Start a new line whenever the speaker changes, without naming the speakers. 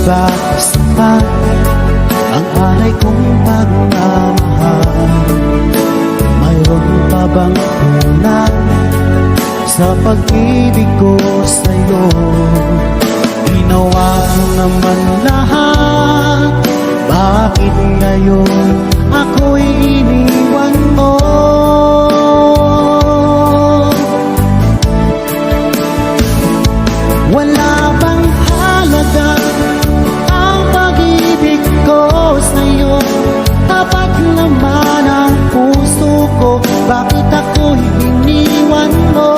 Bakit sapat ang alay kong pagmamahal? Mayroon pa bang kulang sa pag-ibig ko sa'yo? Ginawa ko naman lahat, bakit ngayon ako'y iniwan mo? Wala bang halaga ang pag-ibig ko sa'yo? Tapat naman ang puso ko, bakit ako'y iniwan mo?